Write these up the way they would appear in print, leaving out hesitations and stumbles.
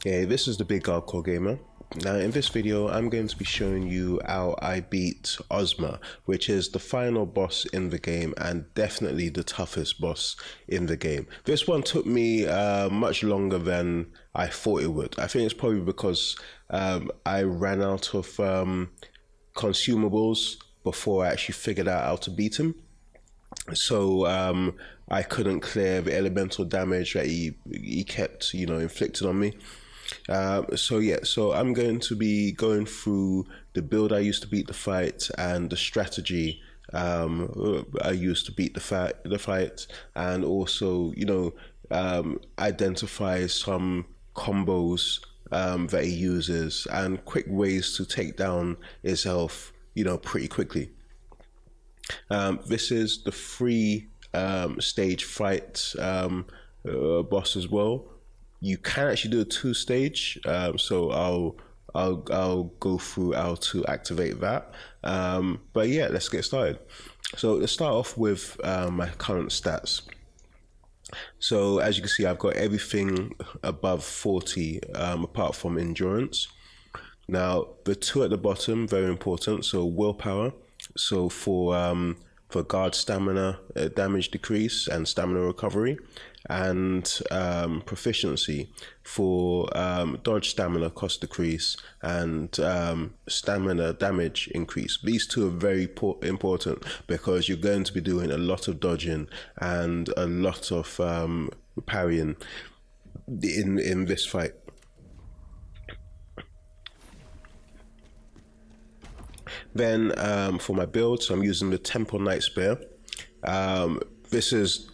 Hey, this is the Big Gamer. Now in this video I'm going to be showing you how I beat Ozma, which is the final boss in the game and definitely the toughest boss in the game. This one took me much longer than I thought it would. I think it's probably because I ran out of consumables before I actually figured out how to beat him. So I couldn't clear the elemental damage that he kept, inflicting on me. So I'm going to be going through the build I used to beat the fight and the strategy I used to beat the fight, and also identify some combos that he uses and quick ways to take down his health, pretty quickly. This is the free stage fight boss as well. You can actually do a two-stage, so I'll go through how to activate that. But yeah, let's get started. So let's start off with my current stats. So as you can see, I've got everything above 40, apart from endurance. Now the two at the bottom, very important. So willpower. So for guard stamina damage decrease and stamina recovery, and proficiency for dodge stamina cost decrease and stamina damage increase. These two are very important because you're going to be doing a lot of dodging and a lot of parrying in this fight. Then for my build, so I'm using the Temple Knight Spear. This is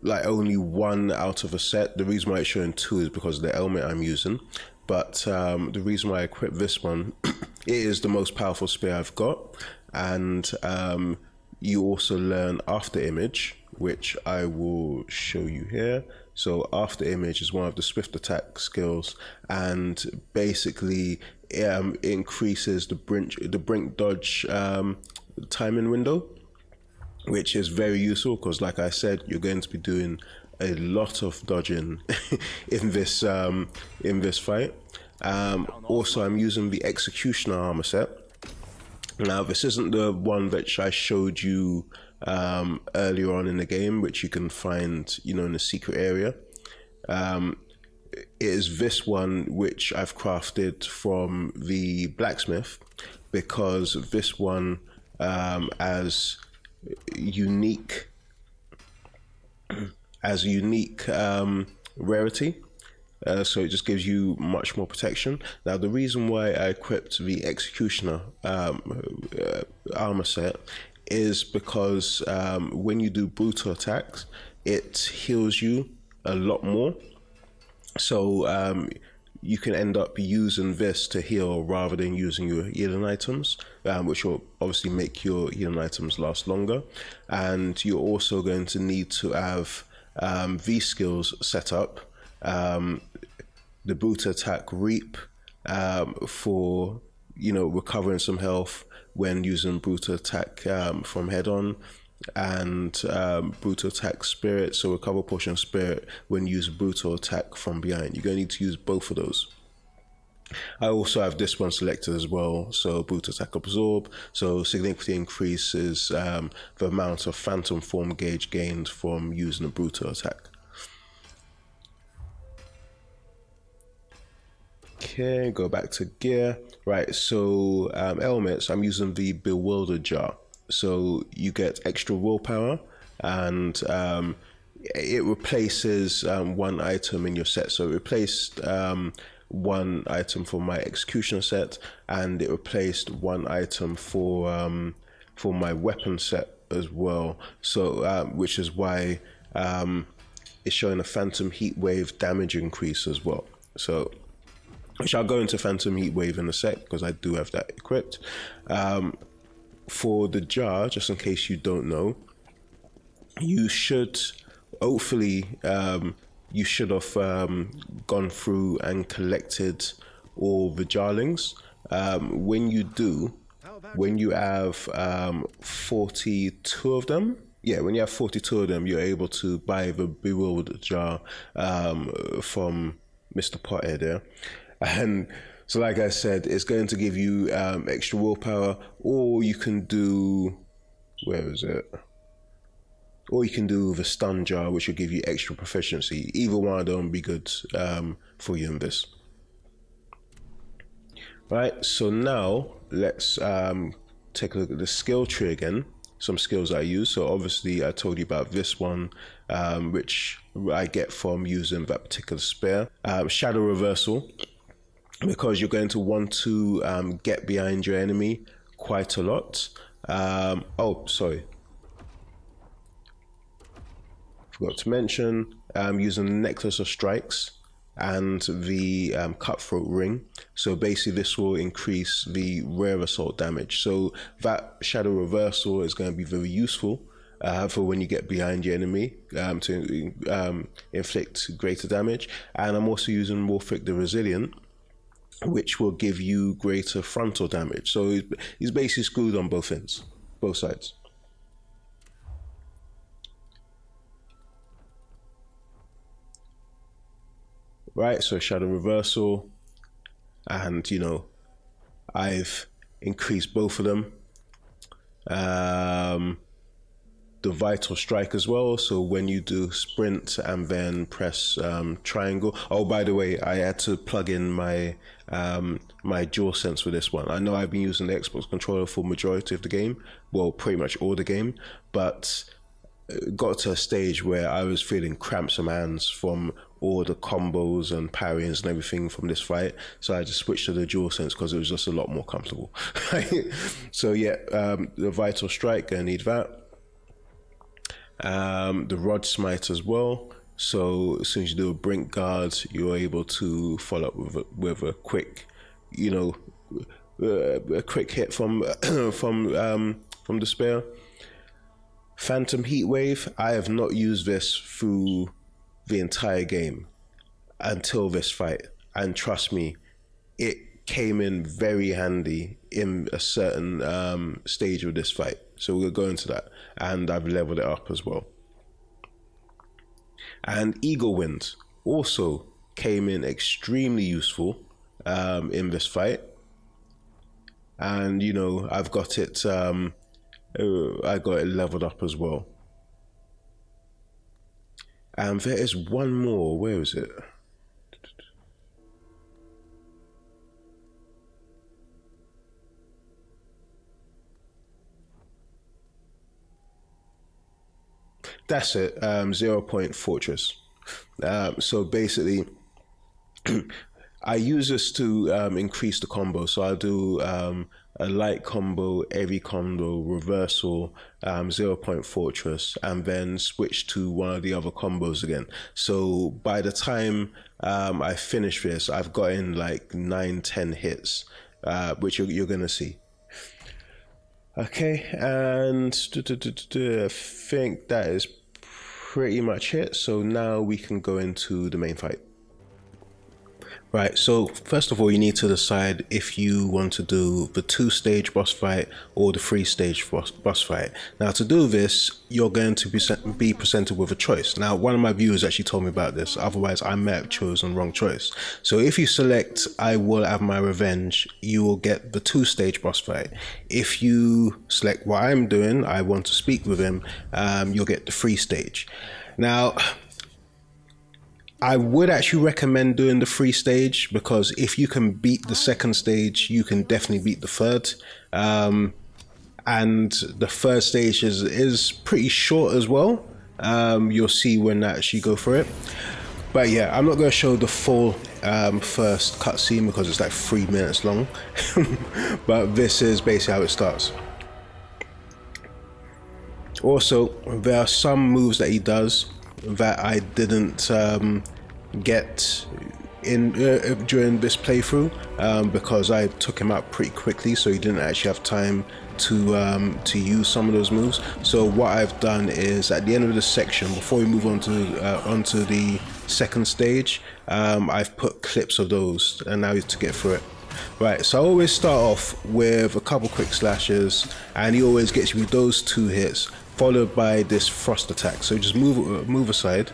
like only one out of a set. The reason why it's showing two is because of the helmet I'm using. But the reason why I equipped this one, it is the most powerful spear I've got. And you also learn After Image, which I will show you here. So After Image is one of the swift attack skills, and basically it increases the brink dodge timing window, which is very useful because, like I said, you're going to be doing a lot of dodging in this fight. Also, I'm using the Executioner armor set. Now, this isn't the one that I showed you earlier on in the game, which you can find, in the secret area. It is this one which I've crafted from the blacksmith, because this one as unique rarity. So it just gives you much more protection. Now, the reason why I equipped the Executioner armor set is because when you do brutal attacks, it heals you a lot more. So you can end up using this to heal rather than using your healing items, which will obviously make your healing items last longer. And you're also going to need to have these skills set up. The brutal attack reap for recovering some health when using brutal attack from head on, and brutal attack spirit, so recover portion of spirit when you use brutal attack from behind. You're going to need to use both of those. I also have this one selected as well, so brutal attack absorb, so significantly increases the amount of phantom form gauge gained from using a brutal attack. Okay, go back to gear. Right, so helmets, I'm using the Bewilder Jar. So you get extra willpower, and it replaces one item in your set. So it replaced one item for my Executioner set, and it replaced one item for my weapon set as well. So which is why it's showing a Phantom Heat Wave damage increase as well. So which I'll go into Phantom Heat Wave in a sec because I do have that equipped. For the jar, just in case you don't know, you should hopefully you should have gone through and collected all the jarlings. When you do, when you have 42 of them, when you have 42 of them, you're able to buy the Bewildered Jar from Mr. Pothead there. And so like I said, it's going to give you extra willpower, or you can do, where is it? Or you can do the stun jar, which will give you extra proficiency. Either one of them will be good for you in this. Right, so now let's take a look at the skill tree again. Some skills I use. So obviously I told you about this one, which I get from using that particular spear. Shadow reversal, because you're going to want to get behind your enemy quite a lot. Oh, sorry. Forgot to mention, using the necklace of strikes and the cutthroat ring. So basically this will increase the rare assault damage. So that shadow reversal is going to be very useful for when you get behind your enemy to inflict greater damage. And I'm also using Morphic the Resilient, which will give you greater frontal damage. So he's basically screwed on both ends, both sides. Right, so shadow reversal, and you know, I've increased both of them. The vital strike as well, so when you do sprint and then press triangle. Oh, by the way, I had to plug in my my DualSense for this one. I know I've been using the Xbox controller for majority of the game, well, pretty much all the game, but got to a stage where I was feeling cramps in my hands from all the combos and parries and everything from this fight, so I just switched to the DualSense because it was just a lot more comfortable. So yeah, the vital strike, I need that. The rod smite as well, so as soon as you do a brink guard, you're able to follow up with a quick, you know, a quick hit from from the spear. Phantom heat wave, I have not used this through the entire game until this fight, and trust me, it came in very handy in a certain stage of this fight. So we'll go into that, and I've leveled it up as well. And Eagle Wind also came in extremely useful in this fight, and you know, I've got it. I got it leveled up as well. And there is one more. Where is it? That's it. 0 Point Fortress. So basically, I use this to increase the combo. So I'll do a light combo, heavy combo, reversal, 0 Point Fortress, and then switch to one of the other combos again. So by the time I finish this, I've gotten like 9-10 hits, which you're gonna see. Okay, and I think that is pretty much it. So now we can go into the main fight. Right, so first of all, you need to decide if you want to do the 2-stage boss fight or the 3-stage boss fight. Now, to do this, you're going to be presented with a choice. Now, one of my viewers actually told me about this, otherwise I may have chosen the wrong choice. So if you select I will have my revenge, you will get the 2-stage boss fight. If you select what I'm doing, I want to speak with him, you'll get the 3-stage. Now, I would actually recommend doing the 3-stage, because if you can beat the 2nd stage, you can definitely beat the 3rd. And the 3rd stage is pretty short as well. You'll see when I actually go for it. But yeah, I'm not going to show the full first cutscene because it's like 3 minutes long. But this is basically how it starts. Also, there are some moves that he does that I didn't get in during this playthrough because I took him out pretty quickly, so he didn't actually have time to use some of those moves. So what I've done is, at the end of this section, before we move on to onto the 2nd stage, I've put clips of those, and now to get through it. Right, so I always start off with a couple quick slashes, and he always gets you those 2 hits, followed by this frost attack. So just move aside,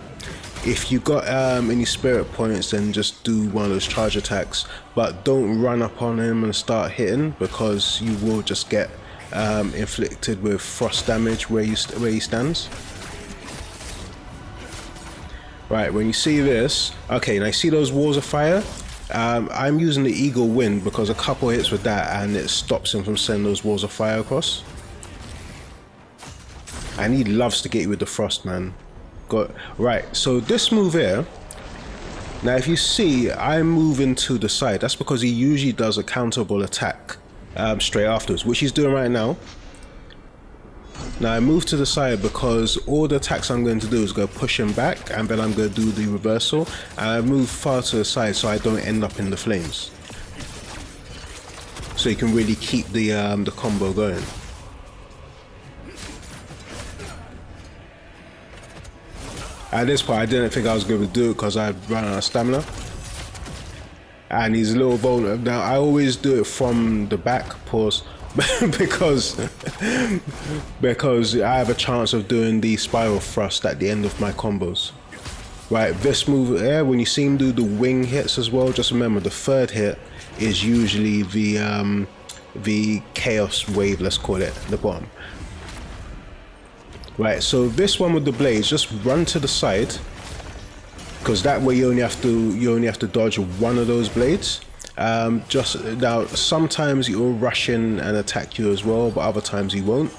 If you got any spirit points, then just do one of those charge attacks, but don't run up on him and start hitting, because you will just get inflicted with frost damage where he stands. Right, when you see this, okay, now you see those walls of fire? I'm using the Eagle Wind because a couple hits with that and it stops him from sending those walls of fire across. And he loves to get you with the frost, man. Right, so this move here, now if you see, I'm moving to the side. That's because he usually does a counterable attack straight afterwards, which he's doing right now. Now I move to the side because all the attacks I'm going to do is go push him back, and then I'm going to do the reversal, and I move far to the side so I don't end up in the flames. So you can really keep the combo going. At this point I didn't think I was going to do it because I ran out of stamina. And he's a little vulnerable. Now I always do it from the back, pause, because I have a chance of doing the spiral thrust at the end of my combos. Right, this move here, when you see him do the wing hits as well, just remember the third hit is usually the chaos wave, let's call it, the bottom. Right, so this one with the blades, just run to the side, because that way you only have to dodge one of those blades. Just now, sometimes he will rush in and attack you as well, but other times he won't.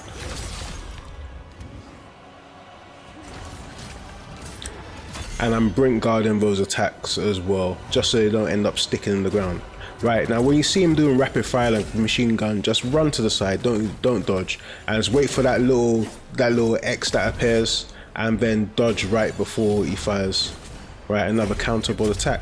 And I'm brink guarding those attacks as well, just so they don't end up sticking in the ground. Right, now when you see him doing rapid fire like machine gun, just run to the side, don't dodge, and just wait for that little X that appears, and then dodge right before he fires. Right, another counterable attack.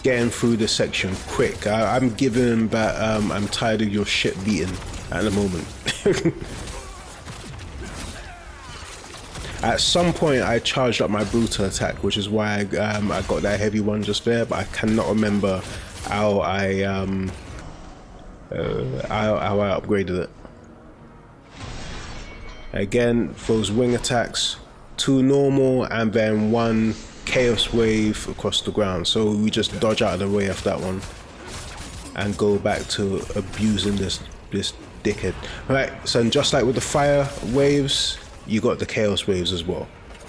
Getting through this section quick. I'm giving him that I'm tired of your shit beating at the moment. At some point I charged up my brutal attack, which is why I got that heavy one just there, but I cannot remember how I upgraded it. Again, those wing attacks, 2 normal and then 1 chaos wave across the ground. So we just dodge out of the way of that one and go back to abusing this dickhead. Right, so just like with the fire waves, you got the chaos waves as well,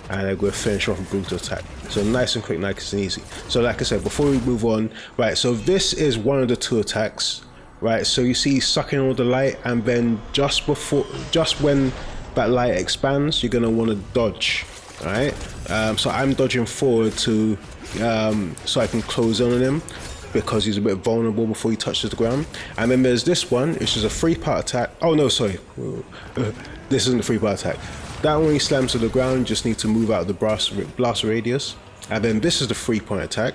and I'm going to finish off a brutal attack. So nice and quick, nice and easy. So like I said, before we move on, right, so this is one of the 2 attacks, right? So you see sucking all the light, and then just when that light expands, you're going to want to dodge. All right, so I'm dodging forward to so I can close in on him, because he's a bit vulnerable before he touches the ground. And then there's this one, which is a 3-part attack. Oh no, sorry, this isn't a 3-part attack. That one, he slams to the ground, you just need to move out of the blast radius. And then this is the 3-point attack,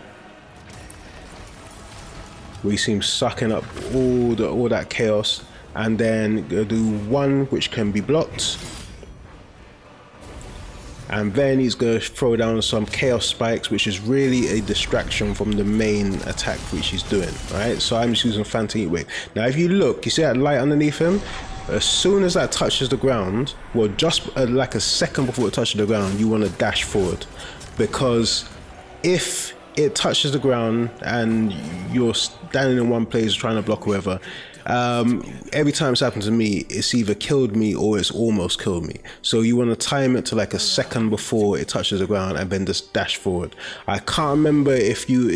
where you see him sucking up all that chaos, and then do 1 which can be blocked. And then he's going to throw down some chaos spikes, which is really a distraction from the main attack which he's doing. Right, so I'm just using Phantom Heat Wave. Now if you look, you see that light underneath him? As soon as that touches the ground, well, just like a second before it touches the ground, you want to dash forward, because if it touches the ground and you're standing in one place trying to block whoever, every time it's happened to me, it's either killed me or it's almost killed me. So you want to time it to like a second before it touches the ground and then just dash forward. I can't remember if you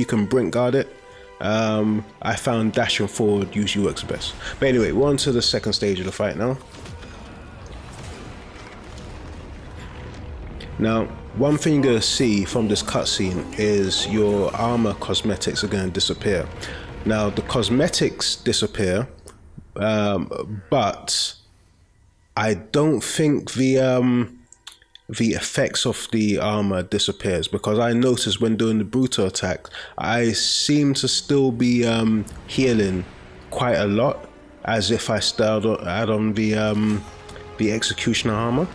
can brink guard it. I found dashing forward usually works best. But anyway, we're on to the second stage of the fight now. Now, one thing you're going to see from this cutscene is your armor cosmetics are going to disappear. Now, the cosmetics disappear, but I don't think the effects of the armor disappears, because I noticed when doing the brutal attack, I seem to still be healing quite a lot, as if I still add on the executioner armor.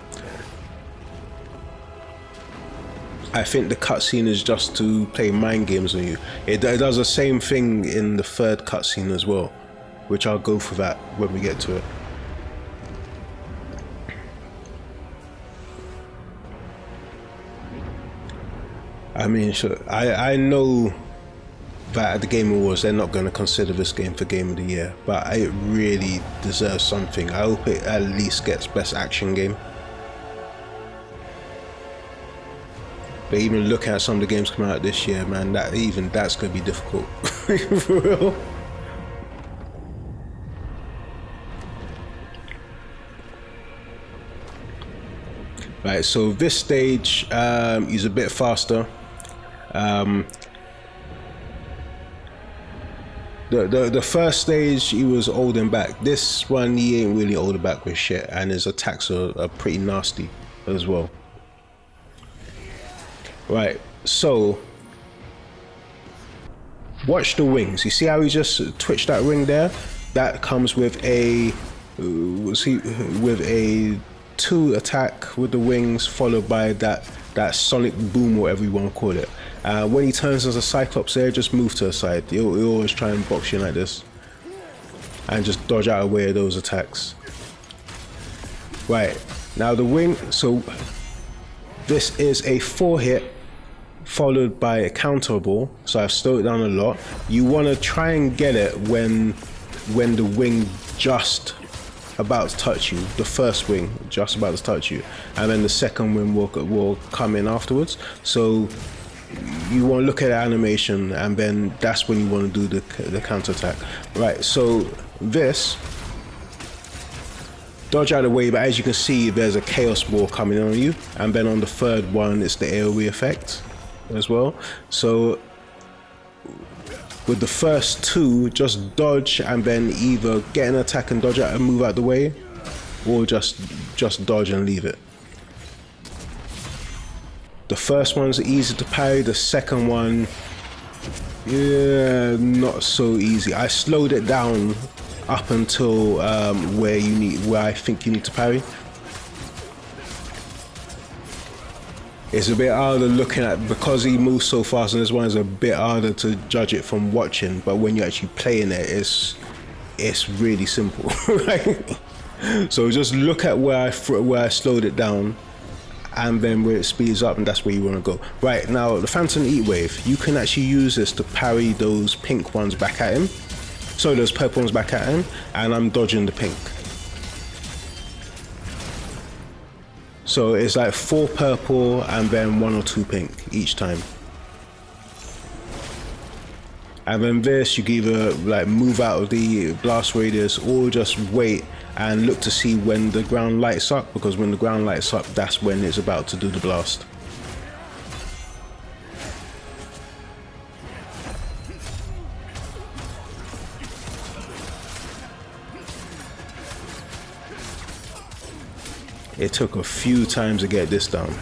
I think the cutscene is just to play mind games on you. It does the same thing in the 3rd cutscene as well, which I'll go for that when we get to it. I mean, sure, I know that at the Game Awards they're not going to consider this game for Game of the Year, but it really deserves something. I hope it at least gets Best Action Game. But even looking at some of the games coming out this year, man, that's going to be difficult. For real. Right, so this stage is a bit faster. The first stage he was holding back. This one he ain't really holding back with shit, and his attacks are pretty nasty as well. Right, so watch the wings. You see how he just twitched that ring there? That comes with a 2 attack with the wings, followed by that sonic boom, whatever you want to call it. When he turns as a Cyclops there, just move to the side. He'll always try and box you like this and just dodge out of the way of those attacks. Right, now the wing, so this is a 4-hit followed by a counterable, so I've slowed it down a lot. You want to try and get it when the wing just about to touch you, the first wing just about to touch you, and then the second wing will come in afterwards. So you want to look at the animation, and then that's when you want to do the counter attack. Right, so this, dodge out of the way, but as you can see there's a chaos ball coming on you, and then on the third one it's the AoE effect as well. So with the first 2, just dodge and then either get an attack and dodge out and move out the way, or just dodge and leave it. The first one's easy to parry, the second one, yeah, not so easy. I slowed it down up until where I think you need to parry. It's a bit harder looking at, because he moves so fast, and this one is a bit harder to judge it from watching, but when you're actually playing it, it's really simple. Right? So just look at where I slowed it down, and then where it speeds up, and that's where you want to go. Right, now the Phantom Heat Wave, you can actually use this to parry those pink ones back at him. So those purple ones back at him, and I'm dodging the pink. So it's like 4 purple and then 1 or 2 pink each time. And then this, you can either like move out of the blast radius or just wait and look to see when the ground lights up, because when the ground lights up, that's when it's about to do the blast. It took a few times to get this done.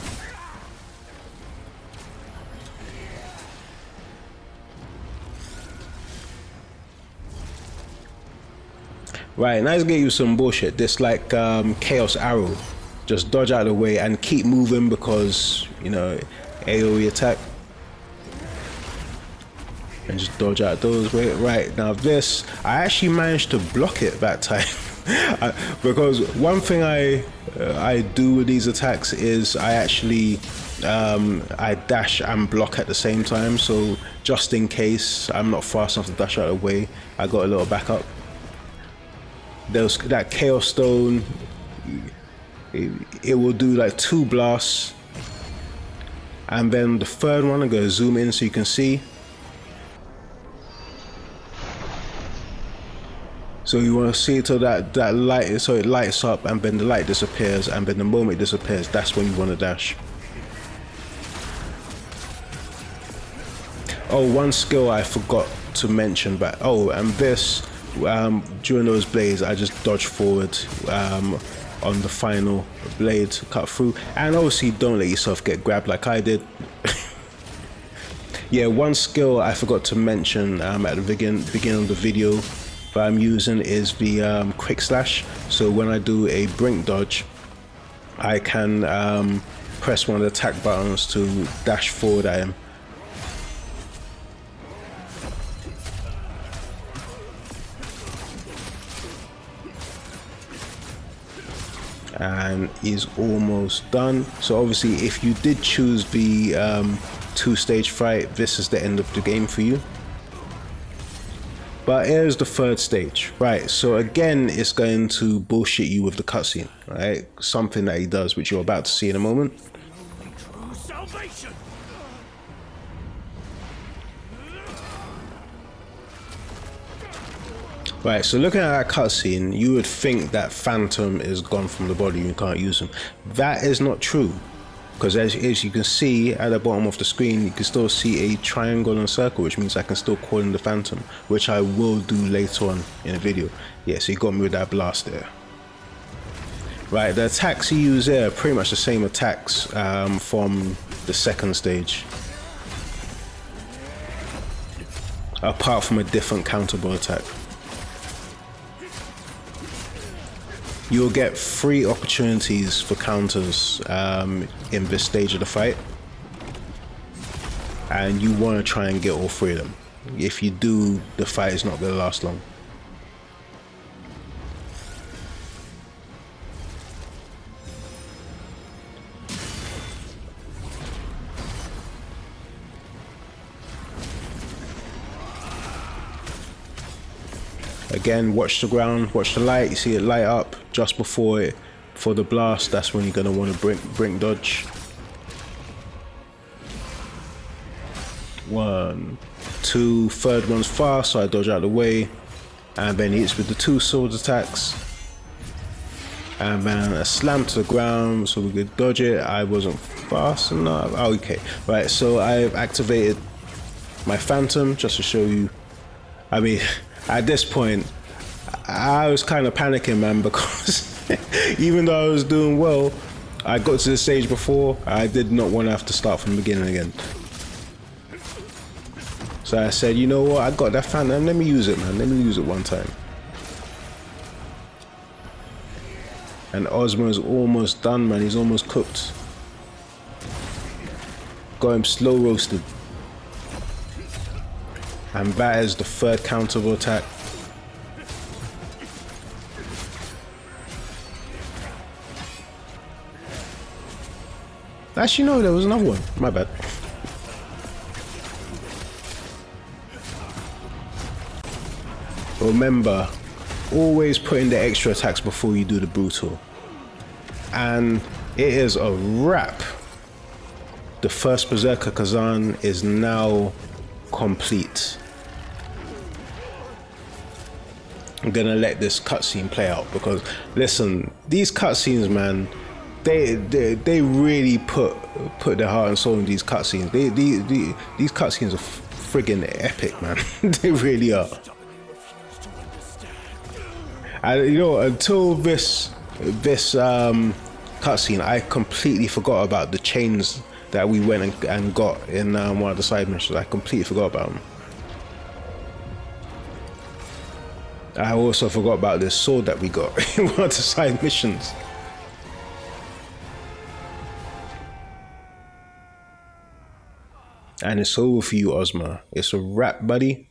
Right, now let's get you some bullshit. This like Chaos Arrow. Just dodge out of the way and keep moving, because, you know, AoE attack. And just dodge out those way. Right, now this, I actually managed to block it that time. Because one thing I do with these attacks is I actually I dash and block at the same time, so just in case I'm not fast enough to dash out of the way, I got a little backup. There's that Chaos Stone, it will do like 2 blasts, and then the third one, I'm going to zoom in so you can see. So you want to see it till that light, so it lights up, and then the light disappears, and then the moment it disappears, that's when you want to dash. Oh, one skill I forgot to mention, but and this, during those blades, I just dodge forward on the final blade to cut through, and obviously don't let yourself get grabbed like I did. Yeah, one skill I forgot to mention at the beginning of the video that I'm using is the quick slash. So when I do a brink dodge, I can press one of the attack buttons to dash forward at him. and is almost done. So obviously if you did choose the 2-stage fight, this is the end of the game for you. But here's the 3rd stage, right? So again, it's going to bullshit you with the cutscene, right? Something that he does, which you're about to see in a moment. Right, so looking at that cutscene, you would think that Phantom is gone from the body and you can't use him. That is not true, because as you can see at the bottom of the screen, you can still see a triangle and a circle, which means I can still call in the Phantom, which I will do later on in the video. Yeah, so he got me with that blast there. Right, the attacks he used there are pretty much the same attacks from the 2nd stage, apart from a different counterable attack. You'll get 3 opportunities for counters in this stage of the fight, and you want to try and get all 3 of them. If you do, the fight is not going to last long. Again, watch the ground, watch the light. You see it light up just before the blast. That's when you're gonna want to brink dodge. 1, 2, 3rd one's fast, so I dodge out of the way, and then he hits with the 2 sword attacks, and then a slam to the ground, so we could dodge it. I wasn't fast enough. Oh, okay, right. So I've activated my Phantom just to show you. I mean, at this point, I was kind of panicking, man, because even though I was doing well, I got to the stage before, I did not want to have to start from the beginning again. So I said, you know what, I got that Phantom, let me use it, man, let me use it one time. And Ozma is almost done, man, he's almost cooked. Got him slow roasted. And that is the 3rd counterable attack. Actually, no, there was another one. My bad. Remember, always put in the extra attacks before you do the brutal. And it is a wrap. The First Berserker Khazan is now complete. I'm gonna let this cutscene play out, because listen, these cutscenes, man, they really put their heart and soul in these cutscenes. These cutscenes are friggin' epic, man. They really are. And you know, until this cutscene, I completely forgot about the chains that we went and got in one of the side missions. I completely forgot about them. I also forgot about this sword that we got in one of the side missions. And it's over for you, Ozma. It's a wrap, buddy.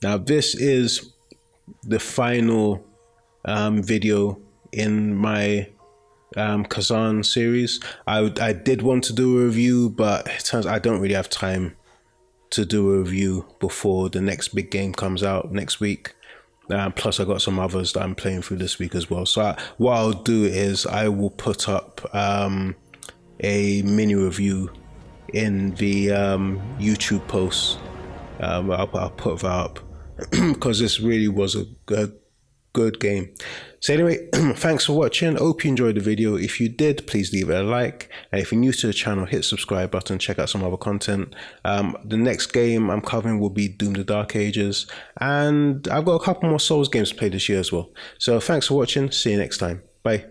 Now this is the final video in my Khazan series. I did want to do a review, but it turns out I don't really have time to do a review before the next big game comes out next week. Plus I got some others that I'm playing through this week as well. So what I'll do is I will put up a mini review in the YouTube post. I'll put that up because this really was a good game. So anyway, thanks for watching. Hope you enjoyed the video. If you did, please leave it a like, and if you're new to the channel, hit subscribe button, check out some other content. The next game I'm covering will be Doom the Dark Ages, and I've got a couple more Souls games to play this year as well. So thanks for watching. See you next time. Bye.